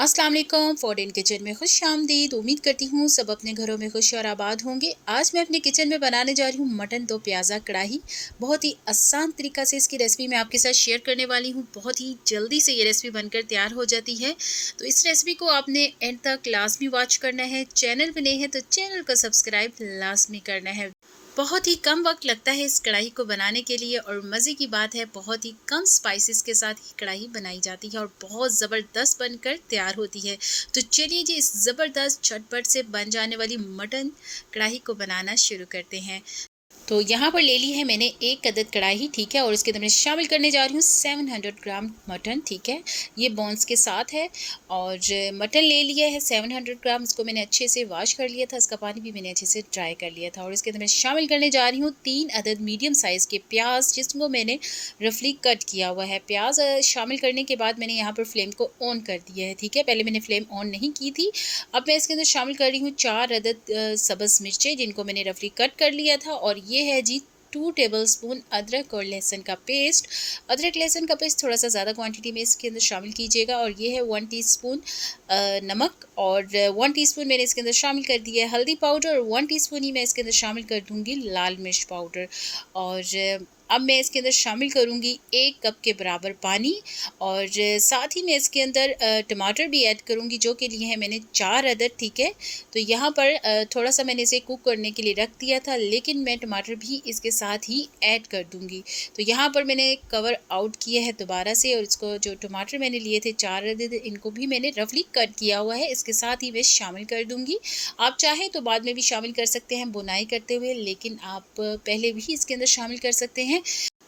अस्सलाम वालेकुम। Foreign kitchen में खुश आमदीद। उम्मीद करती हूँ सब अपने घरों में खुश और आबाद होंगे। आज मैं अपने किचन में बनाने जा रही हूँ मटन दो प्याज़ा कढ़ाई। बहुत ही आसान तरीका से इसकी रेसिपी मैं आपके साथ शेयर करने वाली हूँ। बहुत ही जल्दी से ये रेसिपी बनकर तैयार हो जाती है। तो इस रेसिपी को आपने एंड तक लाजमी वॉच करना है। चैनल पर नए हैं तो चैनल को सब्सक्राइब लाजमी करना है। बहुत ही कम वक्त लगता है इस कढ़ाई को बनाने के लिए और मज़े की बात है बहुत ही कम स्पाइसेस के साथ ही कढ़ाई बनाई जाती है और बहुत ज़बरदस्त बनकर तैयार होती है। तो चलिए जी, इस ज़बरदस्त झटपट से बन जाने वाली मटन कढ़ाई को बनाना शुरू करते हैं। तो यहाँ पर ले ली है मैंने एक अदद कढ़ाई, ठीक है, और इसके अंदर मैं शामिल करने जा रही हूँ 700 ग्राम मटन, ठीक है। ये बोन्स के साथ है और मटन ले लिया है 700 ग्राम। इसको मैंने अच्छे से वॉश कर लिया था, इसका पानी भी मैंने अच्छे से ड्राई कर लिया था। और इसके अंदर मैं शामिल करने जा रही हूँ 3 अदद मीडियम साइज़ के प्याज, जिसको मैंने रफली कट किया हुआ है। प्याज शामिल करने के बाद मैंने यहाँ पर फ्लेम को ऑन कर दिया है, ठीक है। पहले मैंने फ्लेम ऑन नहीं की थी। अब मैं इसके अंदर शामिल कर रही हूँ 4 अदद सब्ज़ मिर्चें, जिनको मैंने रफली कट कर लिया था। और ये है जी 2 टेबलस्पून अदरक और लहसुन का पेस्ट। अदरक लहसुन का पेस्ट थोड़ा सा ज़्यादा क्वांटिटी में इसके अंदर शामिल कीजिएगा। और ये है 1 टीस्पून नमक और 1 टीस्पून मैंने इसके अंदर शामिल कर दिया है हल्दी पाउडर और 1 टीस्पून ही मैं इसके अंदर शामिल कर दूंगी लाल मिर्च पाउडर। और अब मैं इसके अंदर शामिल करूंगी 1 कप के बराबर पानी और साथ ही मैं इसके अंदर टमाटर भी ऐड करूंगी, जो के लिए है मैंने 4 अदद, ठीक है। तो यहाँ पर थोड़ा सा मैंने इसे कुक करने के लिए रख दिया था, लेकिन मैं टमाटर भी इसके साथ ही ऐड कर दूंगी। तो यहाँ पर मैंने कवर आउट किया है दोबारा से और इसको जो टमाटर मैंने लिए थे 4 अदद, इनको भी मैंने रफली कट किया हुआ है, इसके साथ ही मैं शामिल कर दूंगी। आप चाहें तो बाद में भी शामिल कर सकते हैं बुनाई करते हुए, लेकिन आप पहले भी इसके अंदर शामिल कर सकते हैं।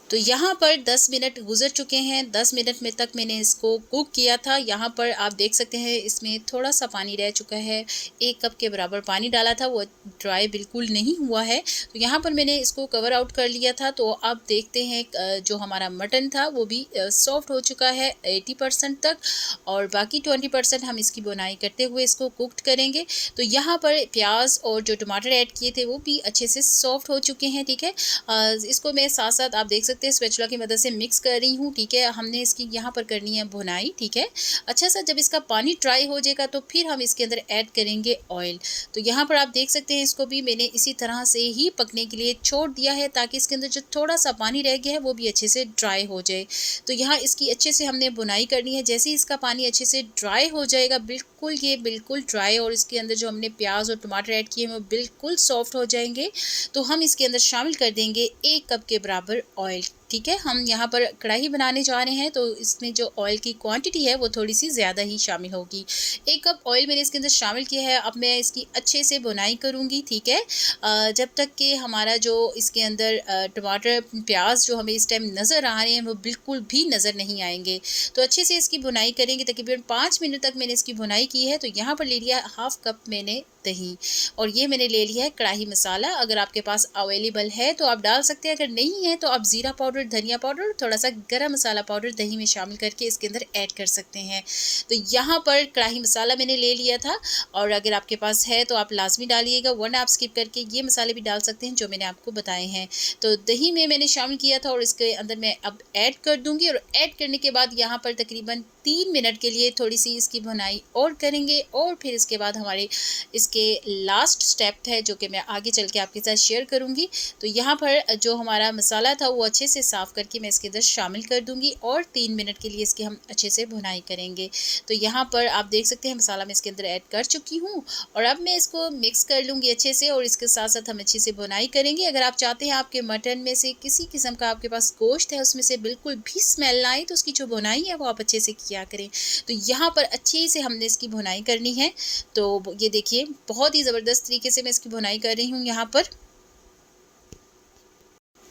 तो यहाँ पर 10 मिनट गुजर चुके हैं। 10 मिनट में तक मैंने इसको कुक किया था। यहाँ पर आप देख सकते हैं इसमें थोड़ा सा पानी रह चुका है। 1 कप के बराबर पानी डाला था, वो ड्राई बिल्कुल नहीं हुआ है। तो यहाँ पर मैंने इसको कवर आउट कर लिया था। तो अब देखते हैं जो हमारा मटन था वो भी सॉफ्ट हो चुका है 80% तक, और बाकी 20% हम इसकी बुनाई करते हुए इसको कुकड करेंगे। तो यहाँ पर प्याज और जो टमाटर ऐड किए थे वो भी अच्छे से सॉफ्ट हो चुके हैं, ठीक है। इसको मैं साथ साथ आप देख सकते हैं स्पैचुला की मदद से मिक्स कर रही हूँ, ठीक है। हमने इसकी यहाँ पर करनी है भुनाई, ठीक है। अच्छा सा जब इसका पानी ड्राई हो जाएगा तो फिर हम इसके अंदर ऐड करेंगे ऑयल। तो यहाँ पर आप देख सकते हैं इसको भी मैंने इसी तरह से ही पकने के लिए छोड़ दिया है, ताकि इसके अंदर जो थोड़ा सा पानी रह गया है वो भी अच्छे से ड्राई हो जाए। तो यहाँ इसकी अच्छे से हमने बुनाई करनी है। जैसे ही इसका पानी अच्छे से ड्राई हो जाएगा, ये बिल्कुल ड्राई, और इसके अंदर जो हमने प्याज और टमाटर ऐड किए हैं वो बिल्कुल सॉफ्ट हो जाएंगे, तो हम इसके अंदर शामिल कर देंगे 1 कप के बराबर ऑयल, ठीक है। हम यहाँ पर कढ़ाई बनाने जा रहे हैं तो इसमें जो ऑयल की क्वांटिटी है वो थोड़ी सी ज़्यादा ही शामिल होगी। 1 कप ऑयल मैंने इसके अंदर शामिल किया है। अब मैं इसकी अच्छे से बुनाई करूँगी, ठीक है। जब तक कि हमारा जो इसके अंदर टमाटर प्याज जो हमें इस टाइम नज़र आ रहे हैं वो बिल्कुल भी नज़र नहीं आएंगे। तो अच्छे से इसकी बुनाई करेंगे। तकरीबन 5 मिनट तक मैंने इसकी बुनाई की है। तो यहाँ पर ले लिया 1/2 कप मैंने दही, और ये मैंने ले लिया है कढ़ाई मसाला। अगर आपके पास अवेलेबल है तो आप डाल सकते हैं, अगर नहीं है तो आप ज़ीरा पाउडर, धनिया पाउडर, थोड़ा सा गरम मसाला पाउडर दही में शामिल करके इसके अंदर ऐड कर सकते हैं। तो यहाँ पर कढ़ाई मसाला मैंने ले लिया था, और अगर आपके पास है तो आप लाजमी डालिएगा, वरना आप स्किप करके ये मसाले भी डाल सकते हैं जो मैंने आपको बताए हैं। तो दही में मैंने शामिल किया था और इसके अंदर मैं अब ऐड कर दूँगी। और ऐड करने के बाद यहाँ पर तकरीबन 3 मिनट के लिए थोड़ी सी इसकी भुनाई और करेंगे, और फिर इसके बाद हमारे इसके लास्ट स्टेप है जो कि मैं आगे चल के आपके साथ शेयर करूंगी। तो यहाँ पर जो हमारा मसाला था वो अच्छे से साफ़ करके मैं इसके अंदर शामिल कर दूंगी, और 3 मिनट के लिए इसकी हम अच्छे से भुनाई करेंगे। तो यहाँ पर आप देख सकते हैं मसाला मैं इसके अंदर ऐड कर चुकी हूँ, और अब मैं इसको मिक्स कर लूँगी अच्छे से, और इसके साथ साथ हम अच्छे से भुनाई करेंगे। अगर आप चाहते हैं आपके मटन में से किसी किस्म का आपके पास गोश्त है उसमें से बिल्कुल भी स्मेल ना आए, तो उसकी जो भुनाई है वो आप अच्छे से किया करें। तो यहाँ पर अच्छे से हमने इसकी भुनाई करनी है। तो ये देखिए बहुत ही ज़बरदस्त तरीके से मैं इसकी भुनाई कर रही हूँ यहाँ पर,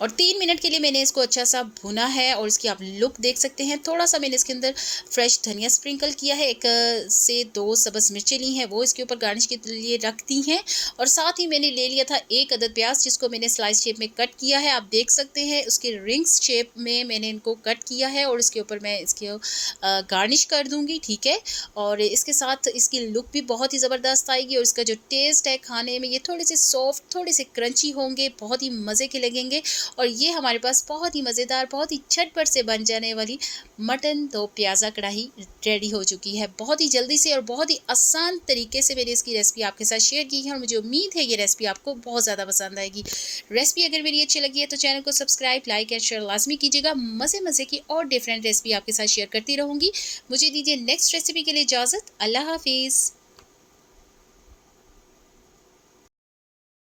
और 3 मिनट के लिए मैंने इसको अच्छा सा भुना है। और इसकी आप लुक देख सकते हैं। थोड़ा सा मैंने इसके अंदर फ्रेश धनिया स्प्रिंकल किया है, 1 से 2 सब्ज़ मिर्चें ली हैं वो इसके ऊपर गार्निश के लिए रख दी हैं। और साथ ही मैंने ले लिया था 1 अदद प्याज, जिसको मैंने स्लाइस शेप में कट किया है। आप देख सकते हैं उसके रिंग्स शेप में मैंने इनको कट किया है, और इसके ऊपर मैं इसके गार्निश कर दूँगी, ठीक है। और इसके साथ इसकी लुक भी बहुत ही ज़बरदस्त आएगी, और इसका जो टेस्ट है खाने में ये थोड़े से सॉफ्ट, थोड़े से क्रंची होंगे, बहुत ही मज़े के लगेंगे। और ये हमारे पास बहुत ही मज़ेदार, बहुत ही झटपट से बन जाने वाली मटन दो प्याज़ा कढ़ाई रेडी हो चुकी है। बहुत ही जल्दी से और बहुत ही आसान तरीके से मैंने इसकी रेसिपी आपके साथ शेयर की है और मुझे उम्मीद है ये रेसिपी आपको बहुत ज़्यादा पसंद आएगी। रेसिपी अगर मेरी अच्छी लगी है तो चैनल को सब्सक्राइब, लाइक एंड शेयर लाज़मी कीजिएगा। मज़े-मज़े की और डिफरेंट रेसिपी आपके साथ शेयर करती रहूँगी। मुझे दीजिए नेक्स्ट रेसिपी के लिए इजाज़त। अल्लाह हाफ़िज़।